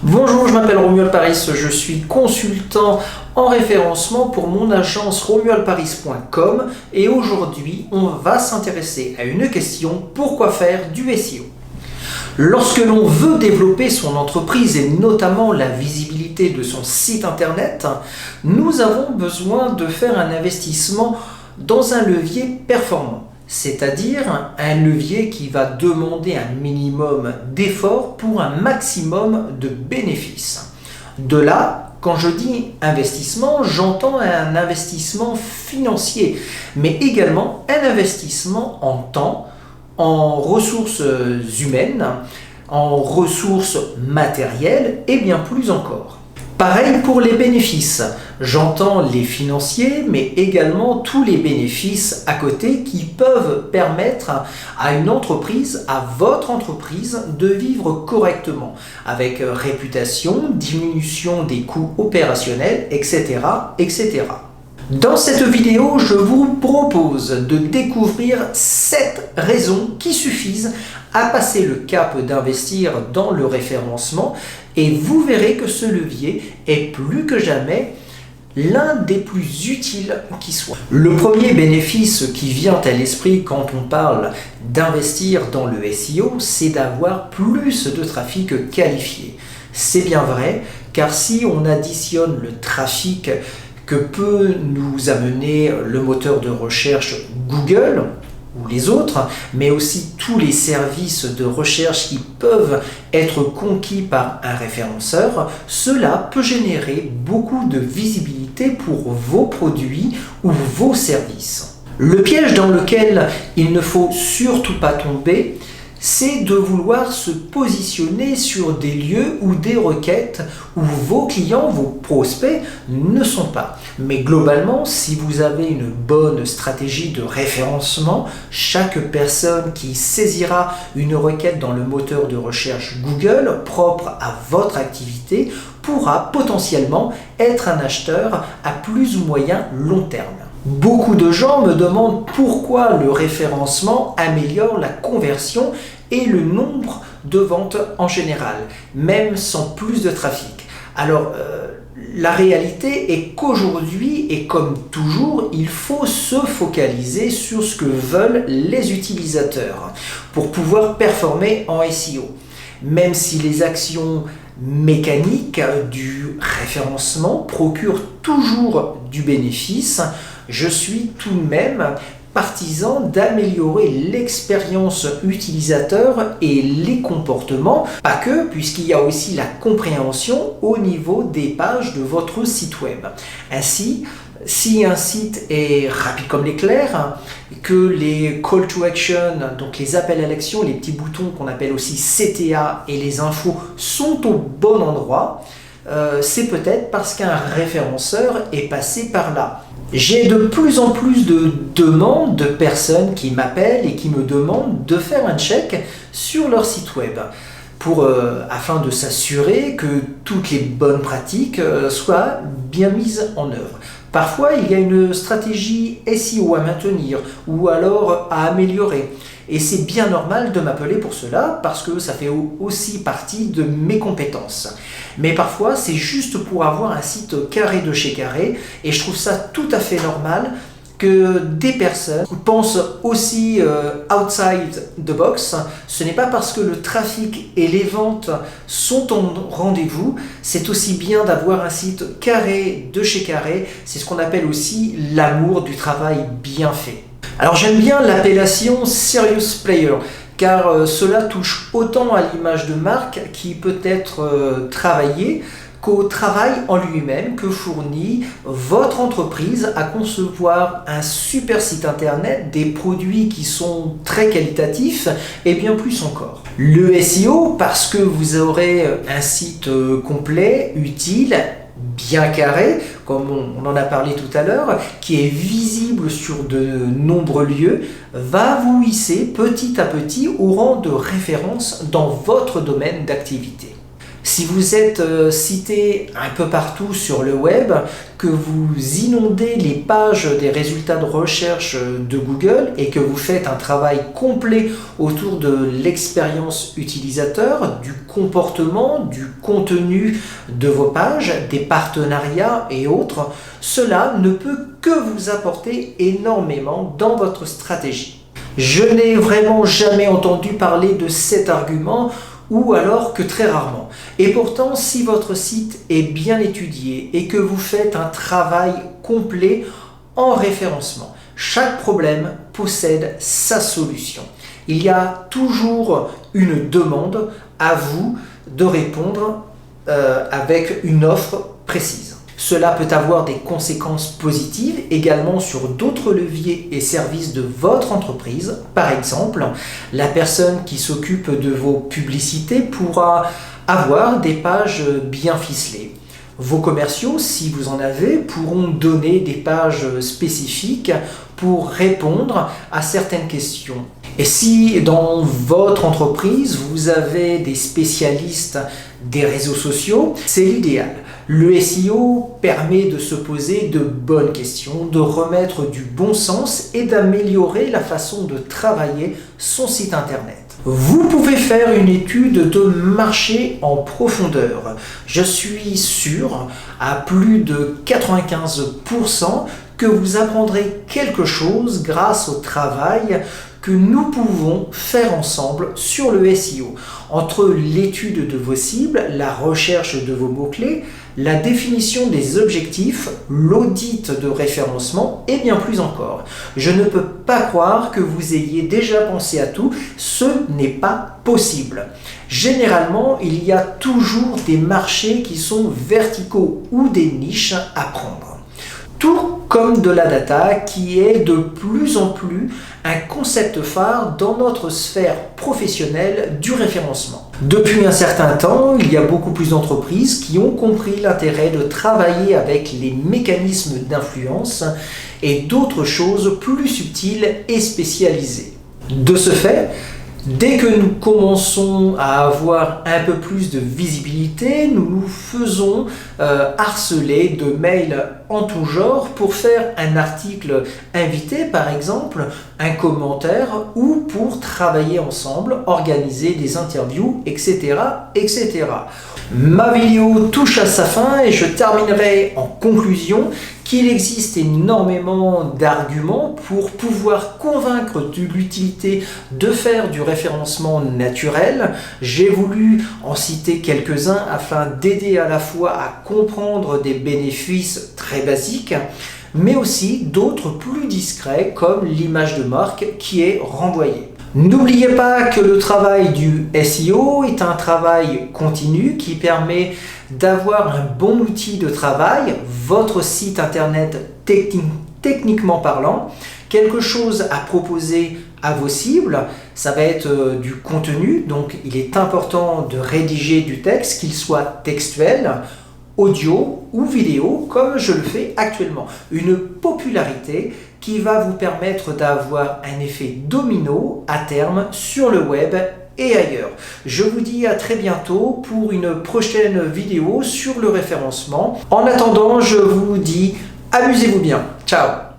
Bonjour, je m'appelle Romuald Paris, je suis consultant en référencement pour mon agence romualdparis.com et aujourd'hui on va s'intéresser à une question: pourquoi faire du SEO? Lorsque l'on veut développer son entreprise et notamment la visibilité de son site internet, nous avons besoin de faire un investissement dans un levier performant. C'est-à-dire un levier qui va demander un minimum d'efforts pour un maximum de bénéfices. De là, quand je dis investissement, j'entends un investissement financier, mais également un investissement en temps, en ressources humaines, en ressources matérielles et bien plus encore. Pareil pour les bénéfices, j'entends les financiers mais également tous les bénéfices à côté qui peuvent permettre à une entreprise, à votre entreprise de vivre correctement avec réputation, diminution des coûts opérationnels, etc. etc. Dans cette vidéo, je vous propose de découvrir 7 raisons qui suffisent à passer le cap d'investir dans le référencement et vous verrez que ce levier est plus que jamais l'un des plus utiles qui soit. Le premier bénéfice qui vient à l'esprit quand on parle d'investir dans le SEO, c'est d'avoir plus de trafic qualifié. C'est bien vrai, car si on additionne le trafic que peut nous amener le moteur de recherche Google ou les autres, mais aussi tous les services de recherche qui peuvent être conquis par un référenceur, cela peut générer beaucoup de visibilité pour vos produits ou vos services. Le piège dans lequel il ne faut surtout pas tomber, c'est de vouloir se positionner sur des lieux ou des requêtes où vos clients, vos prospects ne sont pas. Mais globalement, si vous avez une bonne stratégie de référencement, chaque personne qui saisira une requête dans le moteur de recherche Google propre à votre activité pourra potentiellement être un acheteur à plus ou moyen long terme. Beaucoup de gens me demandent pourquoi le référencement améliore la conversion et le nombre de ventes en général, même sans plus de trafic. Alors, la réalité est qu'aujourd'hui, et comme toujours, il faut se focaliser sur ce que veulent les utilisateurs pour pouvoir performer en SEO. Même si les actions mécaniques du référencement procurent toujours du bénéfice, je suis tout de même partisan d'améliorer l'expérience utilisateur et les comportements, pas que, puisqu'il y a aussi la compréhension au niveau des pages de votre site web. Ainsi, si un site est rapide comme l'éclair, que les call to action, donc les appels à l'action, les petits boutons qu'on appelle aussi CTA et les infos sont au bon endroit, c'est peut-être parce qu'un référenceur est passé par là. J'ai de plus en plus de demandes de personnes qui m'appellent et qui me demandent de faire un check sur leur site web afin de s'assurer que toutes les bonnes pratiques soient bien mises en œuvre. Parfois, il y a une stratégie SEO à maintenir ou alors à améliorer. Et c'est bien normal de m'appeler pour cela parce que ça fait aussi partie de mes compétences. Mais parfois, c'est juste pour avoir un site carré de chez carré et je trouve ça tout à fait normal que des personnes pensent aussi outside the box. Ce n'est pas parce que le trafic et les ventes sont en rendez-vous, c'est aussi bien d'avoir un site carré de chez carré. C'est ce qu'on appelle aussi l'amour du travail bien fait. Alors j'aime bien l'appellation Serious Player, car cela touche autant à l'image de marque qui peut être travaillée qu'au travail en lui-même que fournit votre entreprise à concevoir un super site internet, des produits qui sont très qualitatifs et bien plus encore. Le SEO, parce que vous aurez un site complet, utile, bien carré, comme on en a parlé tout à l'heure, qui est visible sur de nombreux lieux, va vous hisser petit à petit au rang de référence dans votre domaine d'activité. Si vous êtes cité un peu partout sur le web, que vous inondez les pages des résultats de recherche de Google et que vous faites un travail complet autour de l'expérience utilisateur, du comportement, du contenu de vos pages, des partenariats et autres, cela ne peut que vous apporter énormément dans votre stratégie. Je n'ai vraiment jamais entendu parler de cet argument, ou alors que très rarement. Et pourtant, si votre site est bien étudié et que vous faites un travail complet en référencement, chaque problème possède sa solution. Il y a toujours une demande à vous de répondre avec une offre précise. Cela peut avoir des conséquences positives également sur d'autres leviers et services de votre entreprise. Par exemple, la personne qui s'occupe de vos publicités pourra avoir des pages bien ficelées. Vos commerciaux, si vous en avez, pourront donner des pages spécifiques pour répondre à certaines questions. Et si dans votre entreprise, vous avez des spécialistes des réseaux sociaux, c'est l'idéal. Le SEO permet de se poser de bonnes questions, de remettre du bon sens et d'améliorer la façon de travailler son site internet. Vous pouvez faire une étude de marché en profondeur. Je suis sûr à plus de 95% que vous apprendrez quelque chose grâce au travail que nous pouvons faire ensemble sur le SEO. Entre l'étude de vos cibles, la recherche de vos mots-clés, la définition des objectifs, l'audit de référencement et bien plus encore. Je ne peux pas croire que vous ayez déjà pensé à tout, ce n'est pas possible. Généralement, il y a toujours des marchés qui sont verticaux ou des niches à prendre. Tout comme de la data qui est de plus en plus un concept phare dans notre sphère professionnelle du référencement. Depuis un certain temps, il y a beaucoup plus d'entreprises qui ont compris l'intérêt de travailler avec les mécanismes d'influence et d'autres choses plus subtiles et spécialisées. De ce fait, dès que nous commençons à avoir un peu plus de visibilité, nous nous faisons harceler de mails en tout genre pour faire un article invité par exemple, un commentaire ou pour travailler ensemble, organiser des interviews, etc. etc. Ma vidéo touche à sa fin et je terminerai en conclusion qu'il existe énormément d'arguments pour pouvoir convaincre de l'utilité de faire du référencement naturel. J'ai voulu en citer quelques-uns afin d'aider à la fois à comprendre des bénéfices très basiques, mais aussi d'autres plus discrets comme l'image de marque qui est renvoyée. N'oubliez pas que le travail du SEO est un travail continu qui permet d'avoir un bon outil de travail, votre site internet techniquement parlant, quelque chose à proposer à vos cibles, ça va être du contenu, donc il est important de rédiger du texte, qu'il soit textuel, audio ou vidéo, comme je le fais actuellement. Une popularité qui va vous permettre d'avoir un effet domino à terme sur le web et ailleurs. Je vous dis à très bientôt pour une prochaine vidéo sur le référencement. En attendant, je vous dis amusez-vous bien. Ciao!